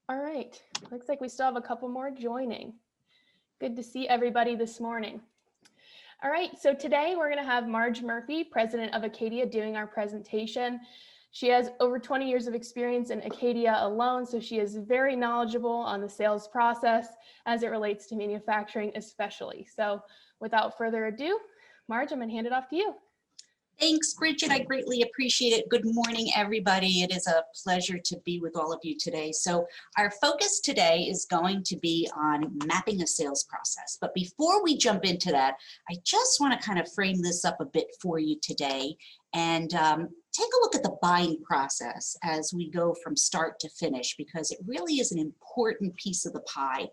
All right, looks like we still have a couple more joining. Good to see everybody this morning. All right, so today we're going to have Marge Murphy, president of Acadia, doing our presentation. She has over 20 years of experience in Acadia alone, so she is very knowledgeable on the sales process as it relates to manufacturing especially. So without further ado, Marge, I'm going to hand it off to you. Thanks, Bridget. I greatly appreciate it. Good morning, everybody. It is a pleasure to be with all of you today. So our focus today is going to be on mapping a sales process. But before we jump into that, I just want to kind of frame this up a bit for you today and take a look at the buying process as we go from start to finish, because it really is an important piece of the pie.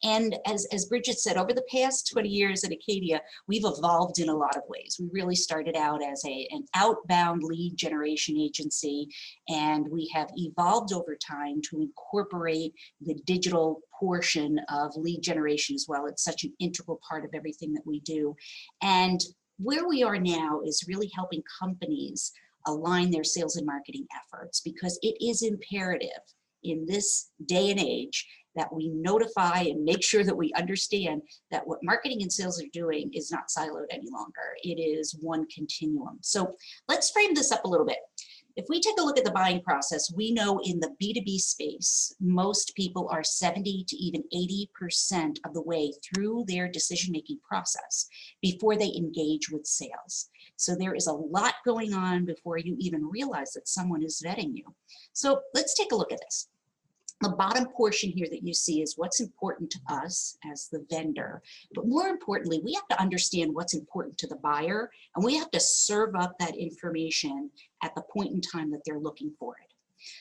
And as Bridget said, over the past 20 years at Acadia, we've evolved in a lot of ways. We really started out as an outbound lead generation agency, and we have evolved over time to incorporate the digital portion of lead generation as well. It's such an integral part of everything that we do. And where we are now is really helping companies align their sales and marketing efforts, because it is imperative in this day and age that we notify and make sure that we understand that what marketing and sales are doing is not siloed any longer. It is one continuum. So let's frame this up a little bit. If we take a look at the buying process, we know in the B2B space, most people are 70 to even 80% of the way through their decision-making process before they engage with sales. So there is a lot going on before you even realize that someone is vetting you. So let's take a look at this. The bottom portion here that you see is what's important to us as the vendor. But more importantly, we have to understand what's important to the buyer, and we have to serve up that information at the point in time that they're looking for it.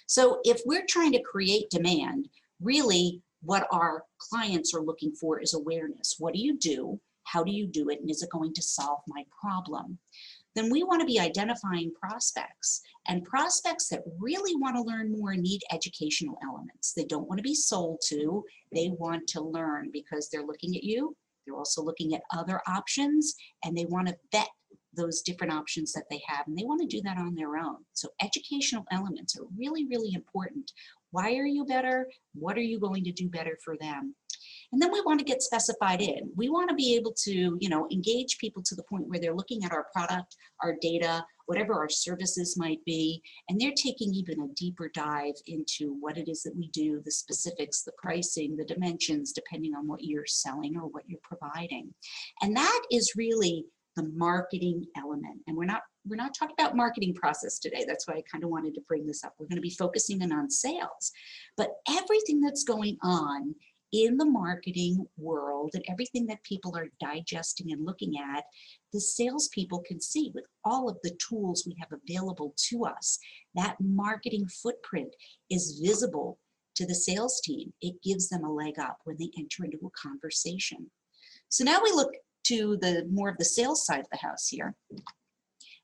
So if we're trying to create demand, really what our clients are looking for is awareness. What do you do? How do you do it? And is it going to solve my problem? Then we want to be identifying prospects, and prospects that really want to learn more need educational elements. They don't want to be sold to, they want to learn, because they're looking at you, they're also looking at other options, and they want to vet those different options that they have, and they want to do that on their own. So educational elements are really, really important. Why are you better? What are you going to do better for them? And then we want to get specified in. We want to be able to, engage people to the point where they're looking at our product, our data, whatever our services might be, and they're taking even a deeper dive into what it is that we do, the specifics, the pricing, the dimensions, depending on what you're selling or what you're providing. And that is really the marketing element. And we're not talking about marketing process today. That's why I kind of wanted to bring this up. We're going to be focusing in on sales, but everything that's going on in the marketing world and everything that people are digesting and looking at, the salespeople can see with all of the tools we have available to us. That marketing footprint is visible to the sales team. It gives them a leg up when they enter into a conversation. So now we look to the more of the sales side of the house here.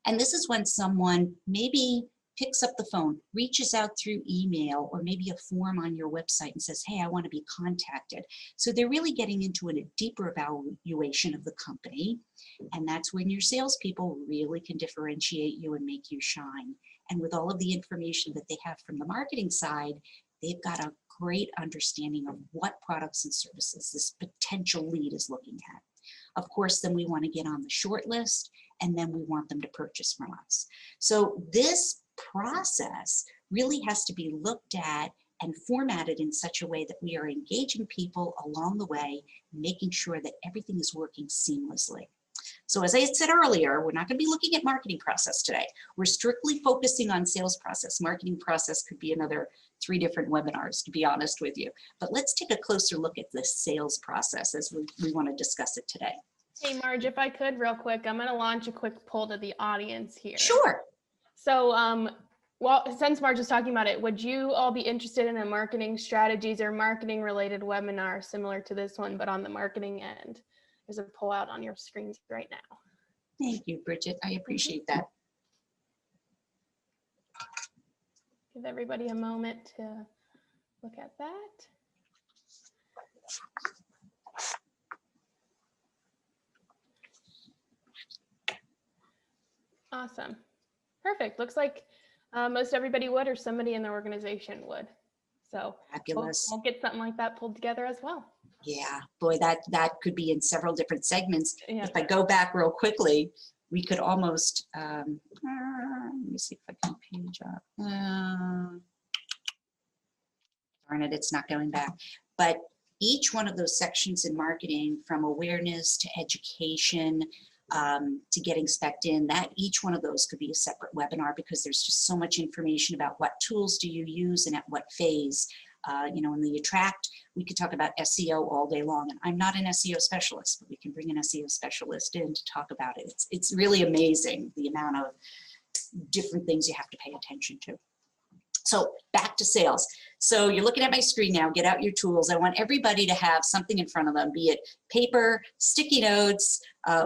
And this is when someone maybe picks up the phone, reaches out through email or maybe a form on your website and says, hey, I want to be contacted. So they're really getting into a deeper evaluation of the company. And that's when your salespeople really can differentiate you and make you shine. And with all of the information that they have from the marketing side, they've got a great understanding of what products and services this potential lead is looking at. Of course, then we want to get on the short list, and then we want them to purchase from us. So this process really has to be looked at and formatted in such a way that we are engaging people along the way, making sure that everything is working seamlessly. So as I said earlier, we're not going to be looking at marketing process today. We're strictly focusing on sales process. Marketing process could be another 3 different webinars, to be honest with you. But let's take a closer look at the sales process as we want to discuss it today. Hey, Marge, if I could real quick, I'm going to launch a quick poll to the audience here. Sure. So, well, since Marge is talking about it, would you all be interested in a marketing strategies or marketing related webinar similar to this one, but on the marketing end? There's a poll out on your screens right now. Thank you, Bridget. I appreciate that. Give everybody a moment to look at that. Awesome. Perfect. Looks like most everybody would, or somebody in the organization would. So Fabulous. we'll get something like that pulled together as well. Yeah, boy, that could be in several different segments. Yeah. If I go back real quickly, we could almost, let me see if I can page up. Darn it, it's not going back. But each one of those sections in marketing, from awareness to education, to getting spec'd in, that each one of those could be a separate webinar, because there's just so much information about what tools do you use and at what phase. In the attract, we could talk about SEO all day long, and I'm not an SEO specialist, but we can bring an SEO specialist in to talk about it. It's really amazing the amount of different things you have to pay attention to. So back to sales. So you're looking at my screen now, get out your tools. I want everybody to have something in front of them, be it paper, sticky notes.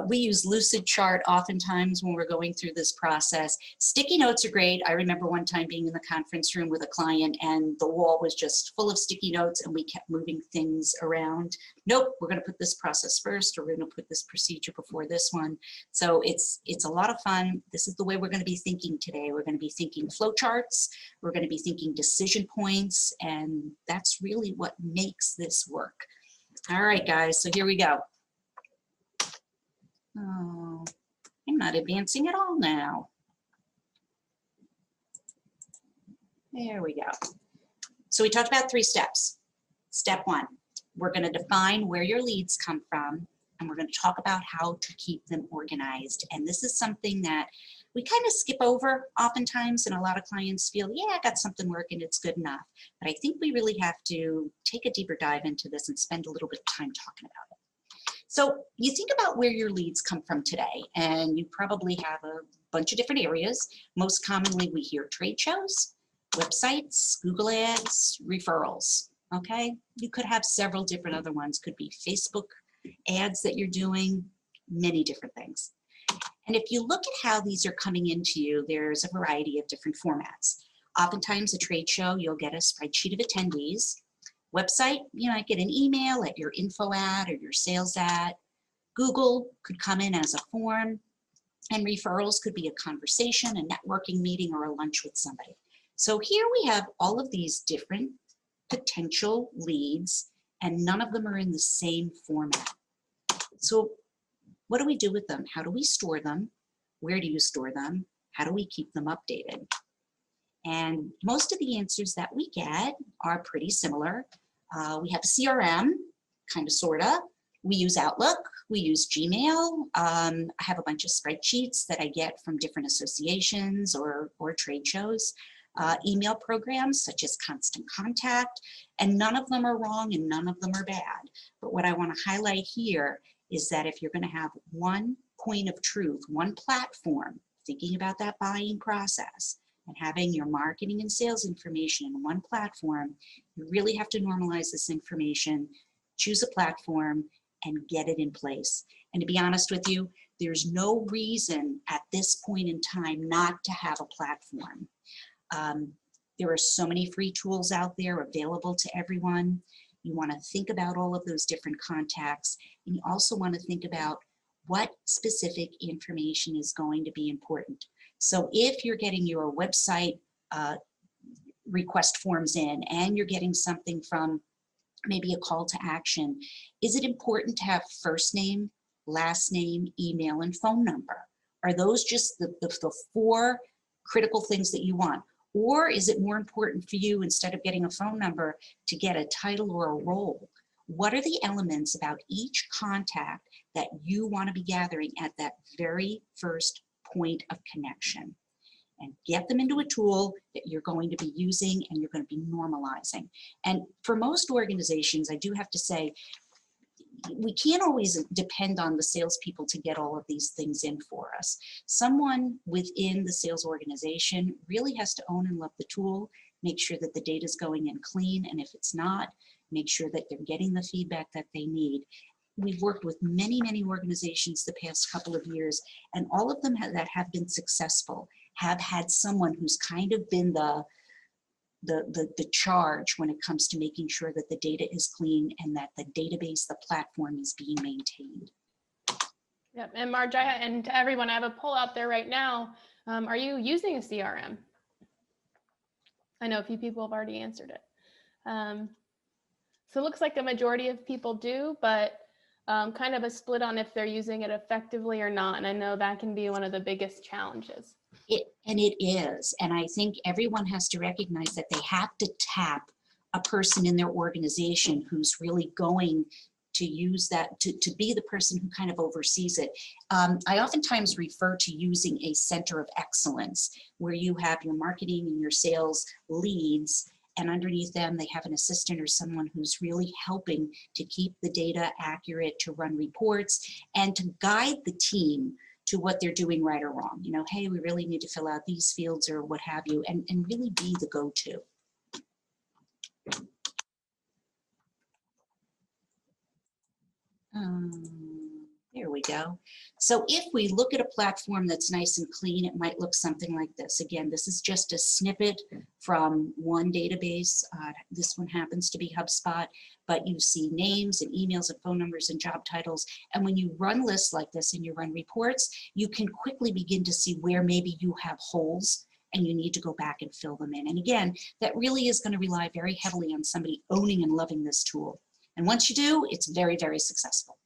We use Lucid Chart oftentimes when we're going through this process. Sticky notes are great. I remember one time being in the conference room with a client and the wall was just full of sticky notes and we kept moving things around. Nope, we're gonna put this process first, or we're gonna put this procedure before this one. So it's a lot of fun. This is the way we're gonna be thinking today. We're gonna be thinking flow charts. We're gonna be thinking decision points, and that's really what makes this work. All right, guys, so here we go. Oh, I'm not advancing at all now. There we go. So we talked about 3 steps. Step 1, we're going to define where your leads come from, and we're going to talk about how to keep them organized. And this is something that we kind of skip over oftentimes, and a lot of clients feel, yeah, I got something working, it's good enough. But I think we really have to take a deeper dive into this and spend a little bit of time talking about it. So you think about where your leads come from today, and you probably have a bunch of different areas. Most commonly, we hear trade shows, websites, Google ads, referrals, okay? You could have several different other ones. Could be Facebook ads that you're doing, many different things. And if you look at how these are coming into you, there's a variety of different formats. Oftentimes, a trade show, you'll get a spreadsheet of attendees. Website, you might get an email at your info ad or your sales ad. Google could come in as a form, and referrals could be a conversation, a networking meeting, or a lunch with somebody. So here we have all of these different potential leads, and none of them are in the same format. So what do we do with them? How do we store them? Where do you store them? How do we keep them updated? And most of the answers that we get are pretty similar. We have a CRM, kind of, sort of. We use Outlook, we use Gmail. I have a bunch of spreadsheets that I get from different associations or trade shows. Email programs such as Constant Contact, and none of them are wrong and none of them are bad. But what I want to highlight here is that if you're going to have one point of truth, one platform, thinking about that buying process, and having your marketing and sales information in one platform, you really have to normalize this information, choose a platform, and get it in place. And to be honest with you, there's no reason at this point in time not to have a platform. There are so many free tools out there available to everyone. You want to think about all of those different contacts, and you also want to think about what specific information is going to be important. So if you're getting your website request forms in and you're getting something from maybe a call to action, is it important to have first name, last name, email, and phone number? Are those just the 4 critical things that you want? Or is it more important for you, instead of getting a phone number, to get a title or a role? What are the elements about each contact that you want to be gathering at that very first point of connection? And get them into a tool that you're going to be using and you're going to be normalizing. And for most organizations, I do have to say, we can't always depend on the salespeople to get all of these things in for us. Someone within the sales organization really has to own and love the tool, make sure that the data is going in clean, and if it's not, make sure that they're getting the feedback that they need. We've worked with many, many organizations the past couple of years, and all of them that have been successful have had someone who's kind of been the charge when it comes to making sure that the data is clean and that the database, the platform, is being maintained. Yep. And Marge, and to everyone, I have a poll out there right now. Are you using a CRM? I know a few people have already answered it. So it looks like a majority of people do, but kind of a split on if they're using it effectively or not. And I know that can be one of the biggest challenges. It is. And I think everyone has to recognize that they have to tap a person in their organization who's really going to use that, to be the person who kind of oversees it. I oftentimes refer to using a center of excellence where you have your marketing and your sales leads, and underneath them, they have an assistant or someone who's really helping to keep the data accurate, to run reports, and to guide the team to what they're doing right or wrong. You know, hey, we really need to fill out these fields or what have you, and really be the go-to. There we go. So if we look at a platform that's nice and clean, it might look something like this. Again, this is just a snippet from one database. This one happens to be HubSpot, but you see names and emails and phone numbers and job titles. And when you run lists like this and you run reports, you can quickly begin to see where maybe you have holes and you need to go back and fill them in. And again, that really is going to rely very heavily on somebody owning and loving this tool. And once you do, it's very, very successful.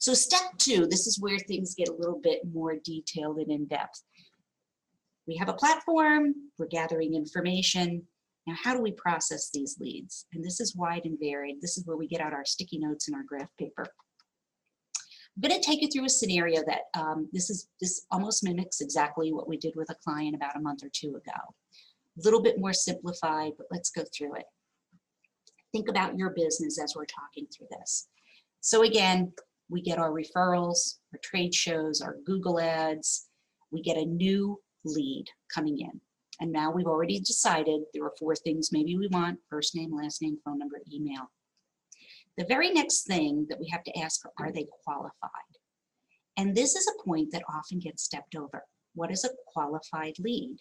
So step 2, this is where things get a little bit more detailed and in depth. We have a platform, we're gathering information. Now, how do we process these leads? And this is wide and varied. This is where we get out our sticky notes and our graph paper. I'm going to take you through a scenario that this almost mimics exactly what we did with a client about a month or 2 ago. A little bit more simplified, but let's go through it. Think about your business as we're talking through this. So again, we get our referrals, our trade shows, our Google ads. We get a new lead coming in. And now we've already decided there are 4 things maybe we want: first name, last name, phone number, email. The very next thing that we have to ask are they qualified? And this is a point that often gets stepped over. What is a qualified lead?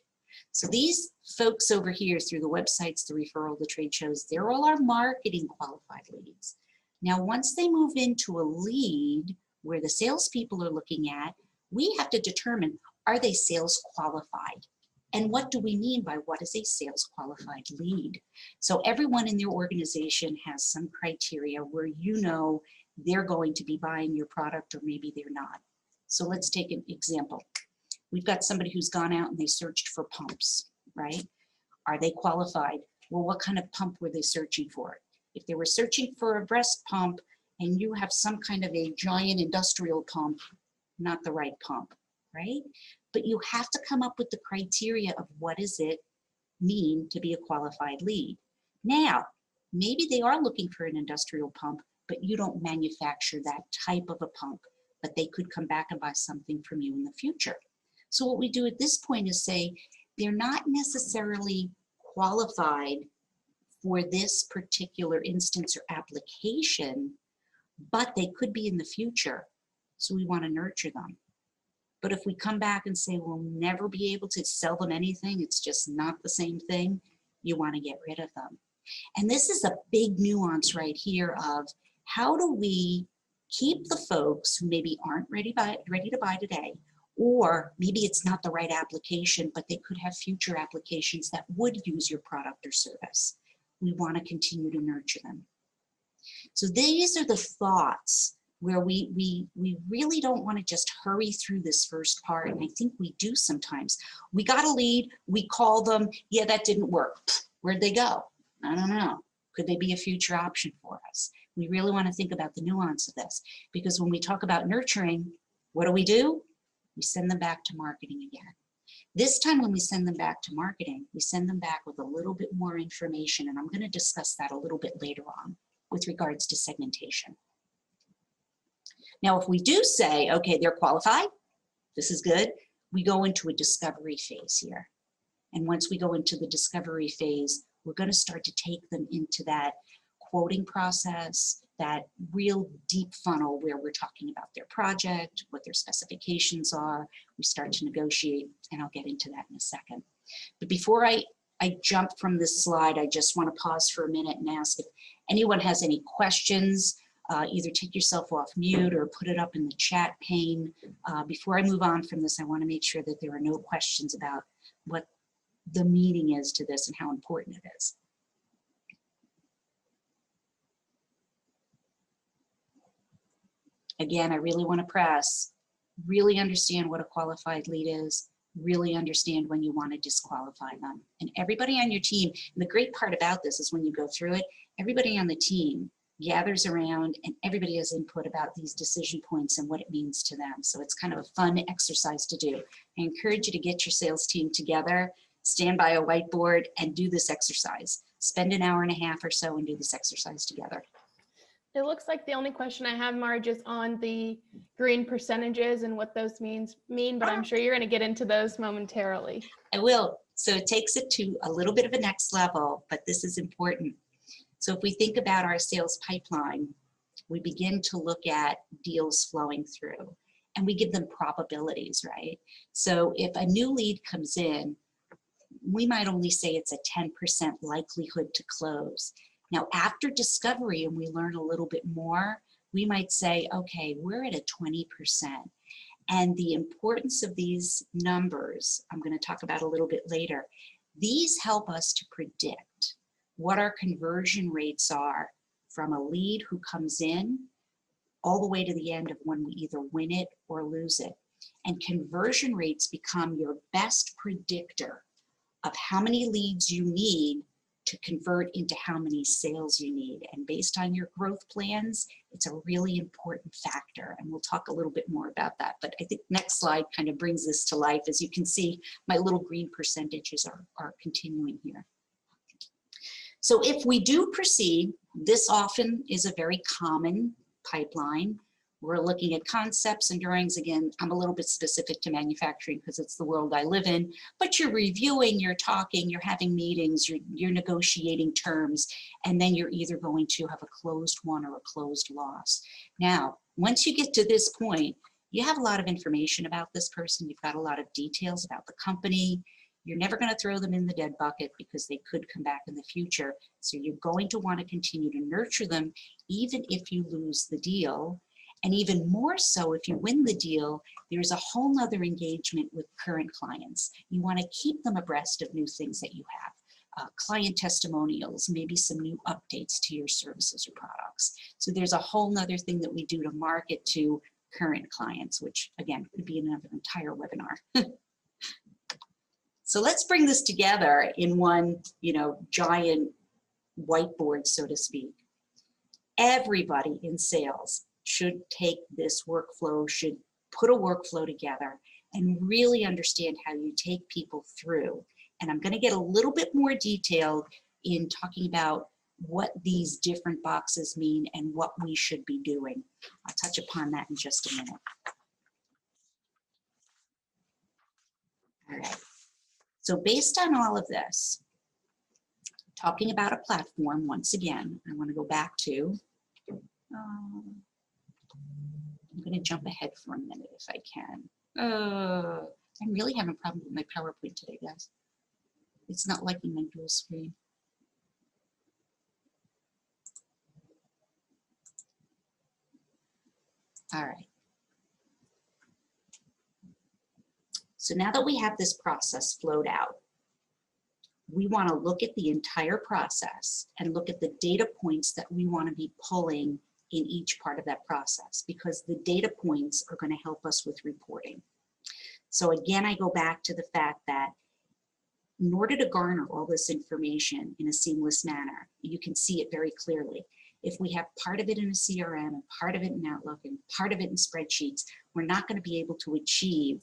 So these folks over here through the websites, the referral, the trade shows, they're all our marketing qualified leads. Now, once they move into a lead where the salespeople are looking at, we have to determine, are they sales qualified? And what do we mean by what is a sales qualified lead? So everyone in their organization has some criteria where you know they're going to be buying your product or maybe they're not. So let's take an example. We've got somebody who's gone out and they searched for pumps, right? Are they qualified? Well, what kind of pump were they searching for? If they were searching for a breast pump and you have some kind of a giant industrial pump, not the right pump, right? But you have to come up with the criteria of what does it mean to be a qualified lead. Now, maybe they are looking for an industrial pump, but you don't manufacture that type of a pump, but they could come back and buy something from you in the future. So what we do at this point is say, they're not necessarily qualified for this particular instance or application, but they could be in the future. So we want to nurture them. But if we come back and say we'll never be able to sell them anything, it's just not the same thing, you want to get rid of them. And this is a big nuance right here of how do we keep the folks who maybe aren't ready to buy today, or maybe it's not the right application, but they could have future applications that would use your product or service. We want to continue to nurture them. So these are the thoughts where we really don't want to just hurry through this first part. And I think we do sometimes. We got a lead, we call them, yeah, that didn't work. Where'd they go? I don't know. Could they be a future option for us? We really want to think about the nuance of this, because when we talk about nurturing, what do? We send them back to marketing again. This time when we send them back to marketing, we send them back with a little bit more information, and I'm going to discuss that a little bit later on with regards to segmentation. Now, if we do say, okay, they're qualified, this is good, we go into a discovery phase here. And once we go into the discovery phase, we're going to start to take them into that quoting process, that real deep funnel where we're talking about their project, what their specifications are. We start to negotiate, and I'll get into that in a second. But before I jump from this slide, I just want to pause for a minute and ask if anyone has any questions. Either take yourself off mute or put it up in the chat pane. Before I move on from this, I want to make sure that there are no questions about what the meaning is to this and how important it is. Again, I really want to press, really understand what a qualified lead is, really understand when you want to disqualify them. And everybody on your team, and the great part about this is when you go through it, everybody on the team gathers around and everybody has input about these decision points and what it means to them. So it's kind of a fun exercise to do. I encourage you to get your sales team together, stand by a whiteboard and do this exercise. Spend an hour and a half or so and do this exercise together. It looks like the only question I have, Marge, is on the green percentages and what those mean, but I'm sure you're going to get into those momentarily. I will. So it takes it to a little bit of a next level, but this is important. So if we think about our sales pipeline, we begin to look at deals flowing through and we give them probabilities, right? So if a new lead comes in, we might only say it's a 10% likelihood to close. Now, after discovery and we learn a little bit more, we might say, okay, we're at a 20%. And the importance of these numbers, I'm going to talk about a little bit later, these help us to predict what our conversion rates are from a lead who comes in all the way to the end of when we either win it or lose it. And conversion rates become your best predictor of how many leads you need to convert into how many sales you need. And based on your growth plans, it's a really important factor. And we'll talk a little bit more about that. But I think next slide kind of brings this to life. As you can see, my little green percentages are continuing here. So if we do proceed, this often is a very common pipeline. We're looking at concepts and drawings. Again, I'm a little bit specific to manufacturing because it's the world I live in, but you're reviewing, you're talking, you're having meetings, you're negotiating terms, and then you're either going to have a closed won or a closed loss. Now, once you get to this point, you have a lot of information about this person. You've got a lot of details about the company. You're never going to throw them in the dead bucket because they could come back in the future. So you're going to want to continue to nurture them even if you lose the deal. And even more so, if you win the deal, there's a whole nother engagement with current clients. You want to keep them abreast of new things that you have. Client testimonials, maybe some new updates to your services or products. So there's a whole nother thing that we do to market to current clients, which again, could be another entire webinar. So let's bring this together in one, giant whiteboard, so to speak. Everybody in sales should take this workflow, should put a workflow together and really understand how you take people through. And I'm going to get a little bit more detailed in talking about what these different boxes mean and what we should be doing. I'll touch upon that in just a minute. All right. So based on all of this, talking about a platform, once again, I want to go back to, I'm going to jump ahead for a minute if I can. I'm really having a problem with my PowerPoint today, guys. It's not liking my dual screen. All right. So now that we have this process flowed out, we want to look at the entire process and look at the data points that we want to be pulling in each part of that process, because the data points are going to help us with reporting. So again, I go back to the fact that in order to garner all this information in a seamless manner, you can see it very clearly. If we have part of it in a CRM and part of it in Outlook and part of it in spreadsheets, we're not going to be able to achieve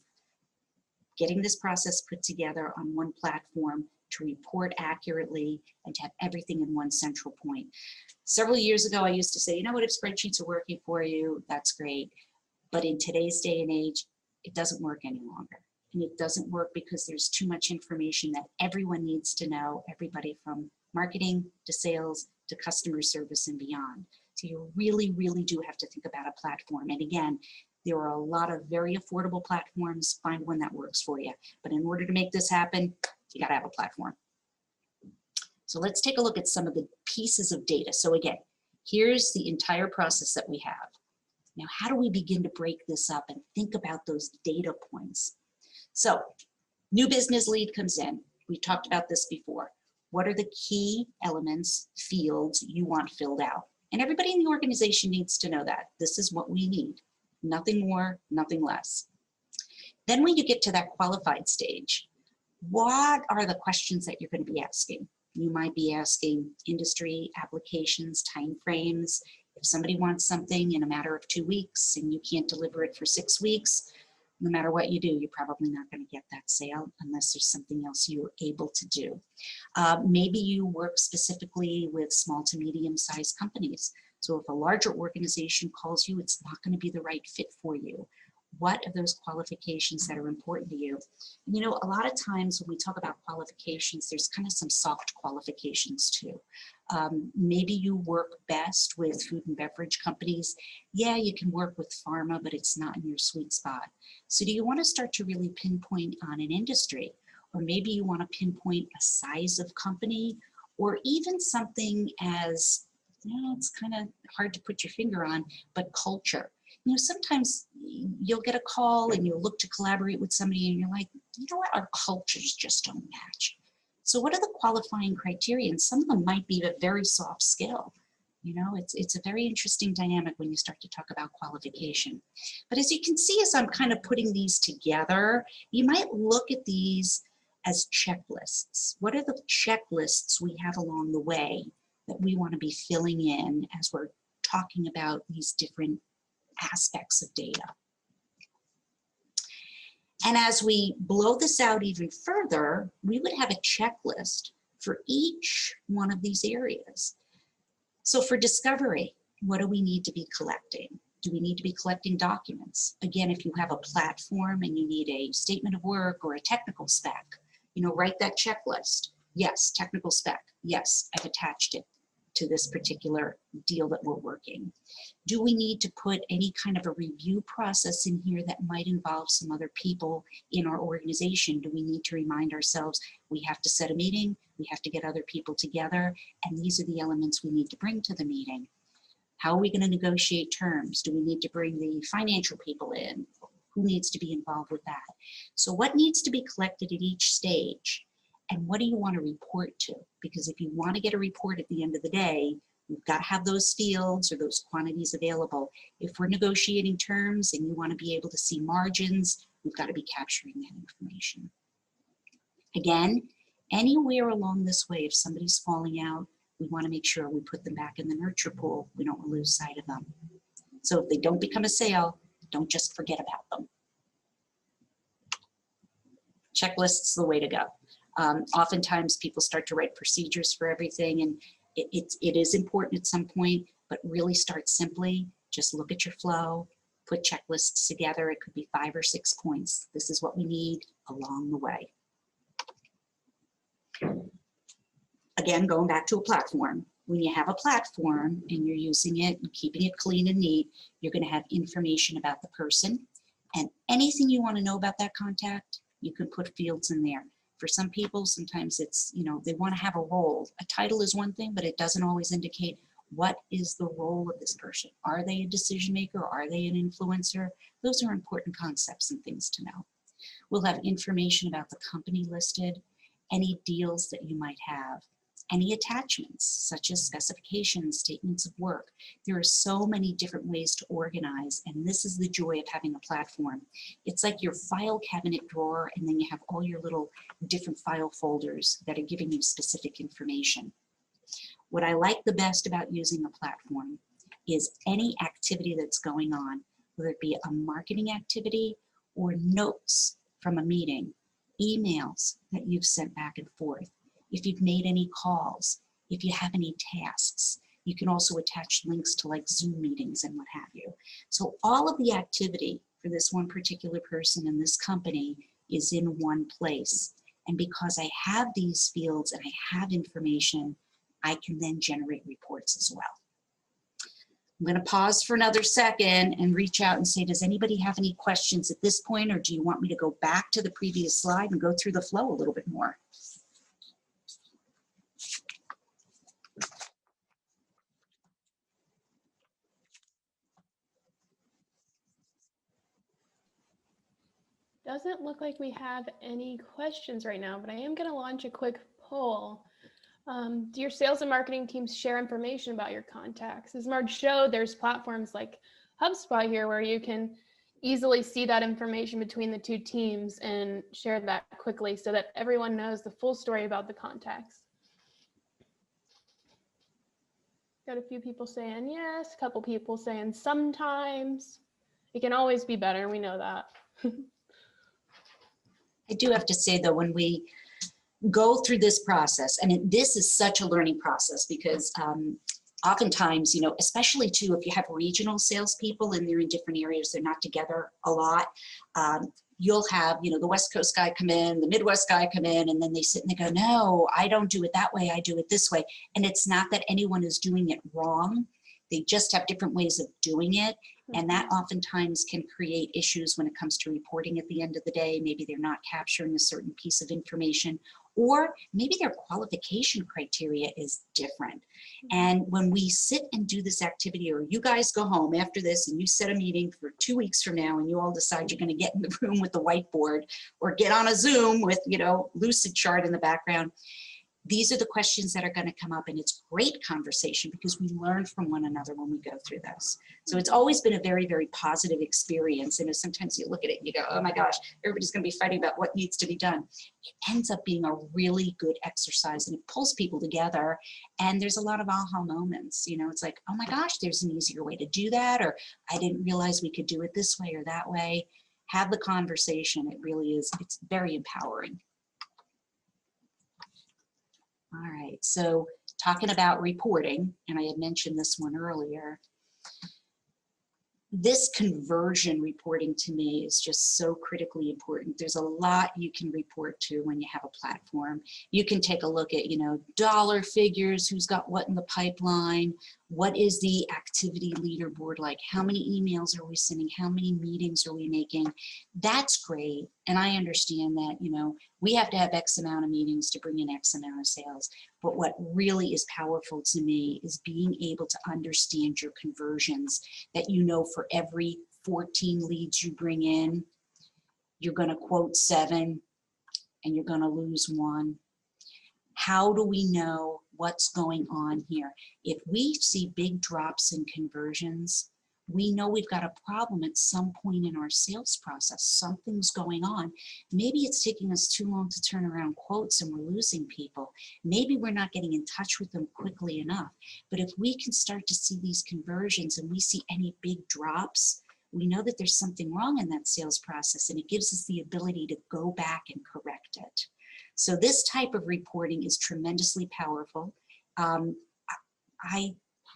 getting this process put together on one platform to report accurately and to have everything in one central point. Several years ago, I used to say, you know what, if spreadsheets are working for you, that's great. But in today's day and age, it doesn't work any longer. And it doesn't work because there's too much information that everyone needs to know, everybody from marketing to sales to customer service and beyond. So you really, really do have to think about a platform. And again, there are a lot of very affordable platforms. Find one that works for you. But in order to make this happen, you got to have a platform. So let's take a look at some of the pieces of data. So again, here's the entire process that we have. Now, how do we begin to break this up and think about those data points? So new business lead comes in. We talked about this before. What are the key elements, fields you want filled out? And everybody in the organization needs to know that. This is what we need. Nothing more, nothing less. Then when you get to that qualified stage, what are the questions that you're going to be asking? You might be asking industry, applications, timeframes. If somebody wants something in a matter of 2 weeks and you can't deliver it for 6 weeks, no matter what you do, you're probably not going to get that sale unless there's something else you're able to do. Maybe you work specifically with small to medium-sized companies. So if a larger organization calls you, it's not going to be the right fit for you. What are those qualifications that are important to you? And, you know, a lot of times when we talk about qualifications, there's kind of some soft qualifications too. Maybe you work best with food and beverage companies. Yeah, you can work with pharma, but it's not in your sweet spot. So do you want to start to really pinpoint on an industry? Or maybe you want to pinpoint a size of company, or even something as, you know, it's kind of hard to put your finger on, but culture. You know, sometimes you'll get a call and you'll look to collaborate with somebody and you're like, you know what, our cultures just don't match. So what are the qualifying criteria? And some of them might be a very soft skill. You know, it's a very interesting dynamic when you start to talk about qualification. But as you can see, as I'm kind of putting these together, you might look at these as checklists. What are the checklists we have along the way that we want to be filling in as we're talking about these different aspects of data? And as we blow this out even further, we would have a checklist for each one of these areas. So for discovery, what do we need to be collecting? Do we need to be collecting documents? Again, if you have a platform and you need a statement of work or a technical spec, you know, write that checklist. Yes, technical spec. Yes, I've attached it to this particular deal that we're working. Do we need to put any kind of a review process in here that might involve some other people in our organization? Do we need to remind ourselves we have to set a meeting, we have to get other people together, and these are the elements we need to bring to the meeting? How are we going to negotiate terms? Do we need to bring the financial people in? Who needs to be involved with that? So what needs to be collected at each stage? And what do you want to report to? Because if you want to get a report at the end of the day, you've got to have those fields or those quantities available. If we're negotiating terms and you want to be able to see margins, we've got to be capturing that information. Again, anywhere along this way, if somebody's falling out, we want to make sure we put them back in the nurture pool. We don't lose sight of them. So if they don't become a sale, don't just forget about them. Checklists is the way to go. Oftentimes people start to write procedures for everything, and it is important at some point, but really start simply. Just look at your flow, put checklists together. It could be 5 or 6 points. This is what we need along the way. Again, going back to a platform. When you have a platform and you're using it and keeping it clean and neat, you're going to have information about the person, and anything you want to know about that contact, you can put fields in there. For some people, sometimes it's, you know, they want to have a role. A title is one thing, but it doesn't always indicate what is the role of this person. Are they a decision maker? Are they an influencer? Those are important concepts and things to know. We'll have information about the company listed, any deals that you might have, any attachments such as specifications, statements of work. There are so many different ways to organize, and this is the joy of having a platform. It's like your file cabinet drawer, and then you have all your little different file folders that are giving you specific information. What I like the best about using a platform is any activity that's going on, whether it be a marketing activity or notes from a meeting, emails that you've sent back and forth. If you've made any calls, if you have any tasks, you can also attach links to like Zoom meetings and what have you. So all of the activity for this one particular person in this company is in one place. And because I have these fields and I have information, I can then generate reports as well. I'm going to pause for another second and reach out and say, does anybody have any questions at this point, or do you want me to go back to the previous slide and go through the flow a little bit more? Doesn't look like we have any questions right now, but I am going to launch a quick poll. Do your sales and marketing teams share information about your contacts? As Marge showed, there's platforms like HubSpot here where you can easily see that information between the two teams and share that quickly so that everyone knows the full story about the contacts. Got a few people saying yes, a couple people saying sometimes. It can always be better, we know that. I do have to say though, when we go through this process, and this is such a learning process because oftentimes, you know, especially too, if you have regional salespeople and they're in different areas, they're not together a lot. You'll have, you know, the West Coast guy come in, the Midwest guy come in, and then they sit and they go, no, I don't do it that way, I do it this way. And it's not that anyone is doing it wrong. They just have different ways of doing it. And that oftentimes can create issues when it comes to reporting at the end of the day. Maybe they're not capturing a certain piece of information, or maybe their qualification criteria is different. And when we sit and do this activity, or you guys go home after this and you set a meeting for 2 weeks from now and you all decide you're going to get in the room with the whiteboard or get on a Zoom with, you know, Lucid chart in the background, these are the questions that are going to come up, and it's great conversation because we learn from one another when we go through this. So it's always been a very, very positive experience. And sometimes you look at it and you go, oh my gosh, everybody's going to be fighting about what needs to be done. It ends up being a really good exercise, and it pulls people together. And there's a lot of aha moments. You know, it's like, oh my gosh, there's an easier way to do that, or I didn't realize we could do it this way or that way. Have the conversation. It really is. It's very empowering. All right, so talking about reporting, and I had mentioned this one earlier, this conversion reporting to me is just so critically important. There's a lot you can report to when you have a platform. You can take a look at, you know, dollar figures, who's got what in the pipeline, what is the activity leaderboard like, how many emails are we sending, how many meetings are we making. That's great. And I understand that, you know, we have to have X amount of meetings to bring in X amount of sales. But what really is powerful to me is being able to understand your conversions, that you know for every 14 leads you bring in, you're going to quote 7 and you're going to lose 1. How do we know what's going on here? If we see big drops in conversions, we know we've got a problem at some point in our sales process. Something's going on. Maybe it's taking us too long to turn around quotes and we're losing people. Maybe we're not getting in touch with them quickly enough. But if we can start to see these conversions and we see any big drops, we know that there's something wrong in that sales process, and it gives us the ability to go back and correct it. So this type of reporting is tremendously powerful. I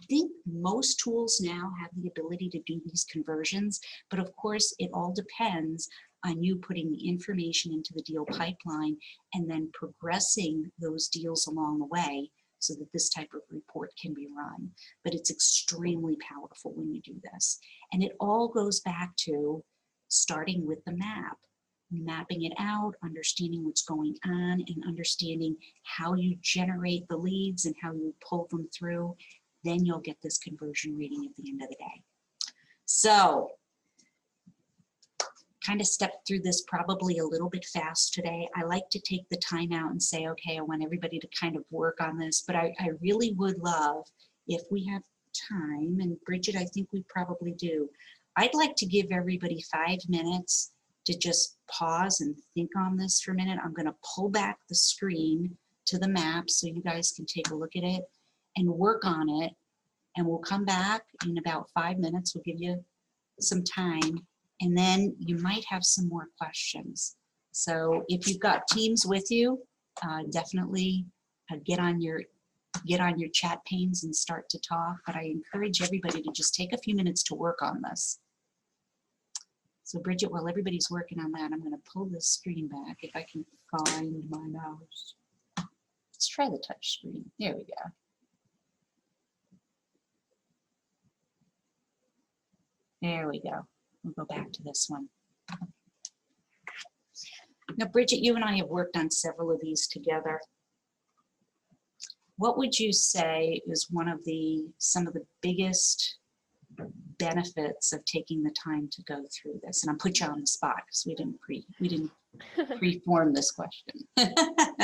think most tools now have the ability to do these conversions, but of course it all depends on you putting the information into the deal pipeline and then progressing those deals along the way so that this type of report can be run. But it's extremely powerful when you do this. And it all goes back to starting with the map. Mapping it out, understanding what's going on, and understanding how you generate the leads and how you pull them through, then you'll get this conversion rating at the end of the day. So, kind of stepped through this probably a little bit fast today. I like to take the time out and say, okay, I want everybody to kind of work on this, but I really would love, if we have time, and Bridget, I think we probably do, I'd like to give everybody 5 minutes to just pause and think on this for a minute. I'm going to pull back the screen to the map so you guys can take a look at it and work on it. And we'll come back in about 5 minutes. We'll give you some time, and then you might have some more questions. So if you've got teams with you, definitely get on your chat panes and start to talk. But I encourage everybody to just take a few minutes to work on this. So Bridget, while everybody's working on that, I'm going to pull this screen back if I can find my mouse. Let's try the touch screen. There we go. There we go. We'll go back to this one. Now, Bridget, you and I have worked on several of these together. What would you say is some of the biggest benefits of taking the time to go through this? And I'm put you on the spot because we didn't pre-form this question.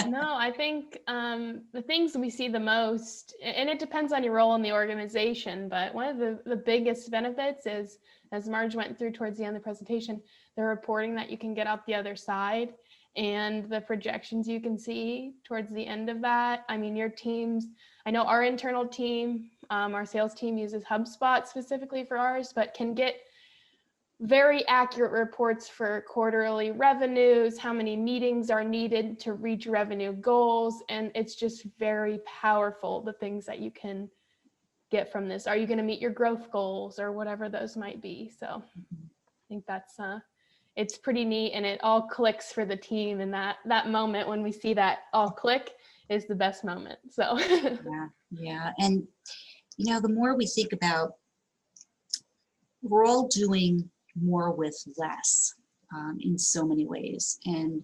No, I think the things we see the most, and it depends on your role in the organization, but one of the biggest benefits is, as Marge went through towards the end of the presentation, the reporting that you can get out the other side and the projections you can see towards the end of that. I mean, your teams, I know our internal team, our sales team uses HubSpot specifically for ours, but can get very accurate reports for quarterly revenues, how many meetings are needed to reach revenue goals. And it's just very powerful, the things that you can get from this. Are you going to meet your growth goals or whatever those might be? So I think that's, it's pretty neat, and it all clicks for the team. And that moment when we see that all click is the best moment. So yeah. And, the more we think about, we're all doing more with less in so many ways. And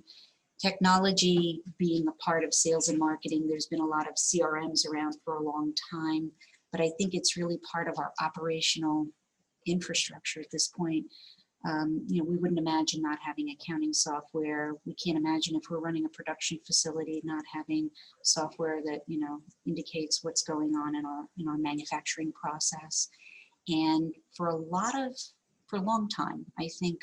technology being a part of sales and marketing, there's been a lot of CRMs around for a long time, but I think it's really part of our operational infrastructure at this point. We wouldn't imagine not having accounting software. We can't imagine if we're running a production facility not having software that indicates what's going on in our manufacturing process. And for a long time, I think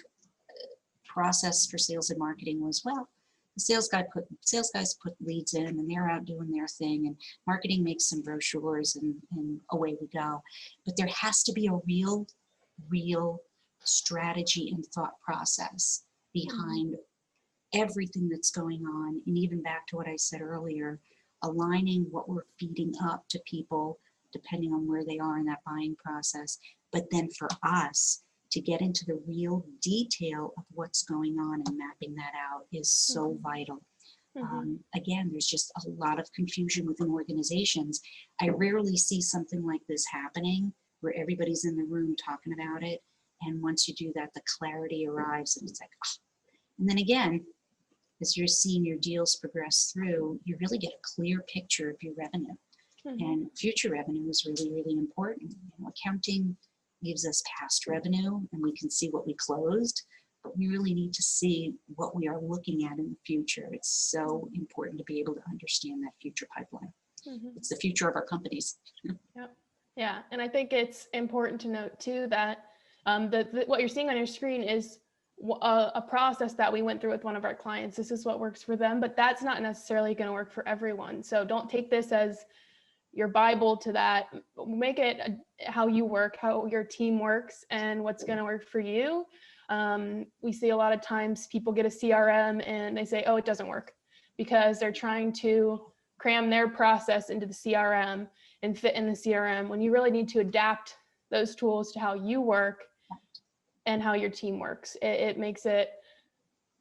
process for sales and marketing was, well, the sales guys put leads in and they're out doing their thing, and marketing makes some brochures and away we go. But there has to be a real strategy and thought process behind everything that's going on. And even back to what I said earlier, aligning what we're feeding up to people depending on where they are in that buying process. But then for us to get into the real detail of what's going on and mapping that out is so vital. Again, there's just a lot of confusion within organizations. I rarely see something like this happening where everybody's in the room talking about it. And once you do that, the clarity arrives and it's like, oh. And then again, as you're seeing your deals progress through, you really get a clear picture of your revenue. And future revenue is really, really important. Accounting gives us past revenue and we can see what we closed, but we really need to see what we are looking at in the future. It's so important to be able to understand that future pipeline. It's the future of our companies. Yeah. And I think it's important to note too that what you're seeing on your screen is a process that we went through with one of our clients. This is what works for them, but that's not necessarily going to work for everyone. So don't take this as your Bible to that. Make it how you work, how your team works, and what's going to work for you. We see a lot of times people get a CRM and they say, oh, it doesn't work, because they're trying to cram their process into the CRM and fit in the CRM, when you really need to adapt those tools to how you work and how your team works. It makes it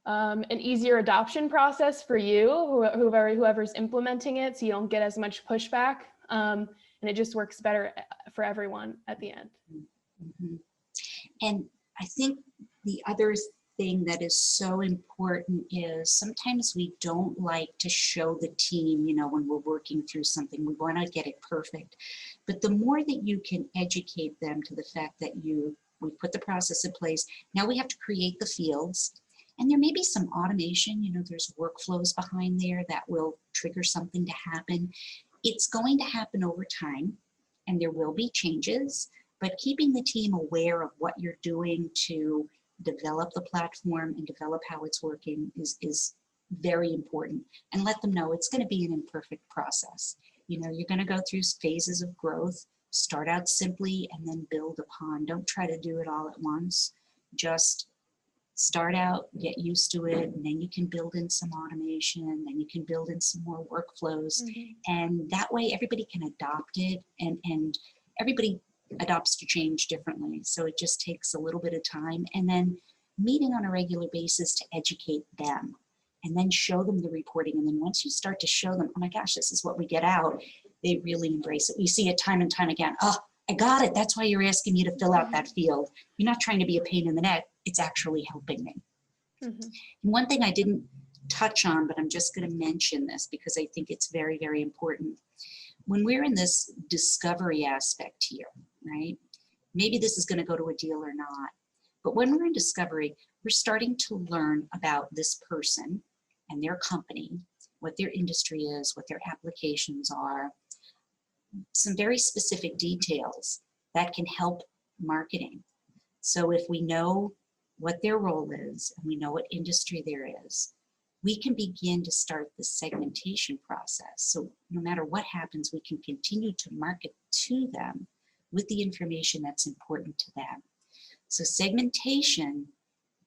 an easier adoption process for you, whoever's implementing it, so you don't get as much pushback. And it just works better for everyone at the end. And I think the other thing that is so important is sometimes we don't like to show the team, when we're working through something, we want to get it perfect. But the more that you can educate them to the fact that we put the process in place, now we have to create the fields. And there may be some automation, there's workflows behind there that will trigger something to happen. It's going to happen over time and there will be changes, but keeping the team aware of what you're doing to develop the platform and develop how it's working is very important. And let them know it's going to be an imperfect process. You're going to go through phases of growth. Start out simply and then build upon. Don't try to do it all at once. Just start out, get used to it, and then you can build in some automation, then you can build in some more workflows. And that way everybody can adopt it, and everybody adopts to change differently. So it just takes a little bit of time, and then meeting on a regular basis to educate them and then show them the reporting. And then once you start to show them, oh my gosh, this is what we get out, they really embrace it. We see it time and time again. Oh, I got it. That's why you're asking me to fill out that field. You're not trying to be a pain in the neck. It's actually helping me. And one thing I didn't touch on, but I'm just going to mention this because I think it's very, very important. When we're in this discovery aspect here, right? maybe this is going to go to a deal or not. But when we're in discovery, we're starting to learn about this person and their company, what their industry is, what their applications are, some very specific details that can help marketing. So if we know what their role is and we know what industry there is, we can begin to start the segmentation process. So no matter what happens, we can continue to market to them with the information that's important to them. So segmentation,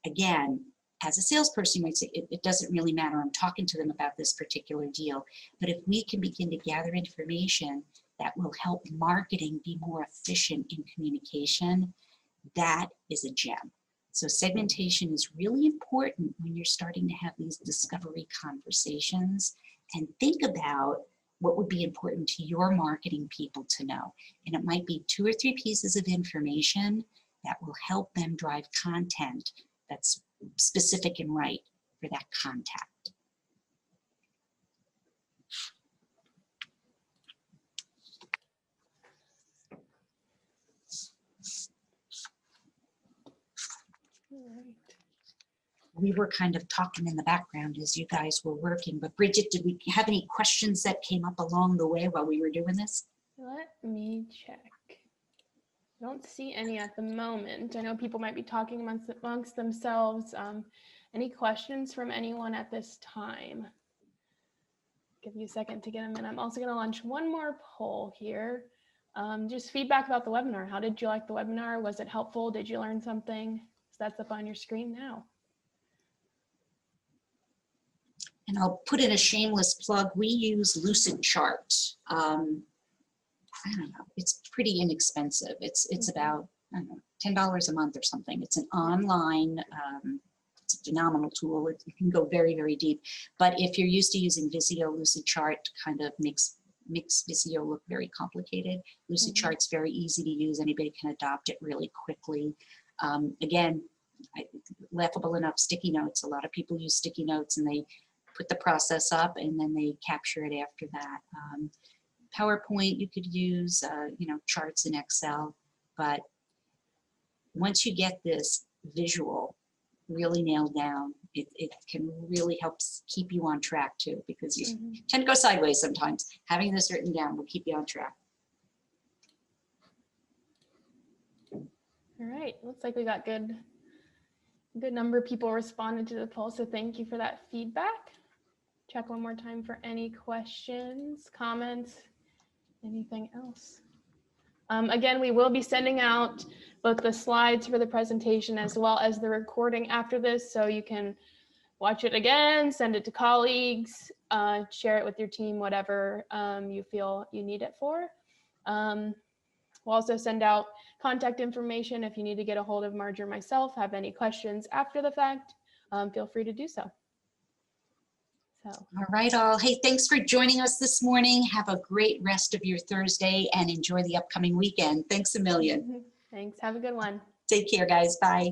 again, as a salesperson, you might say, it doesn't really matter. I'm talking to them about this particular deal. But if we can begin to gather information that will help marketing be more efficient in communication, that is a gem. So segmentation is really important when you're starting to have these discovery conversations, and think about what would be important to your marketing people to know. And it might be 2 or 3 pieces of information that will help them drive content that's specific and right for that contact. All right. We were kind of talking in the background as you guys were working, but Bridget, did we have any questions that came up along the way while we were doing this? Let me check. I don't see any at the moment. I know people might be talking amongst themselves. Any questions from anyone at this time? Give you a second to get them in. I'm also going to launch one more poll here. Just feedback about the webinar. How did you like the webinar? Was it helpful? Did you learn something? So that's up on your screen now. And I'll put in a shameless plug. We use Lucidchart. I don't know, it's pretty inexpensive. It's about, I don't know, $10 a month or something. It's an online, it's a phenomenal tool. It can go very, very deep. But if you're used to using Visio, Lucidchart kind of makes Visio look very complicated. Lucidchart's very easy to use. Anybody can adopt it really quickly. Again, laughable enough, sticky notes. A lot of people use sticky notes and they put the process up and then they capture it after that. PowerPoint, you could use, charts in Excel, but once you get this visual really nailed down, it can really help keep you on track too, because you tend to go sideways sometimes. Having this written down will keep you on track. All right, looks like we got good number of people responded to the poll, so thank you for that feedback. Check one more time for any questions, comments, anything else. Again, we will be sending out both the slides for the presentation as well as the recording after this, so you can watch it again, send it to colleagues, share it with your team, whatever you feel you need it for. We'll also send out contact information if you need to get a hold of Marge or myself, have any questions after the fact, feel free to do so. All right, all. Hey, thanks for joining us this morning. Have a great rest of your Thursday and enjoy the upcoming weekend. Thanks a million. Thanks. Have a good one. Take care, guys. Bye.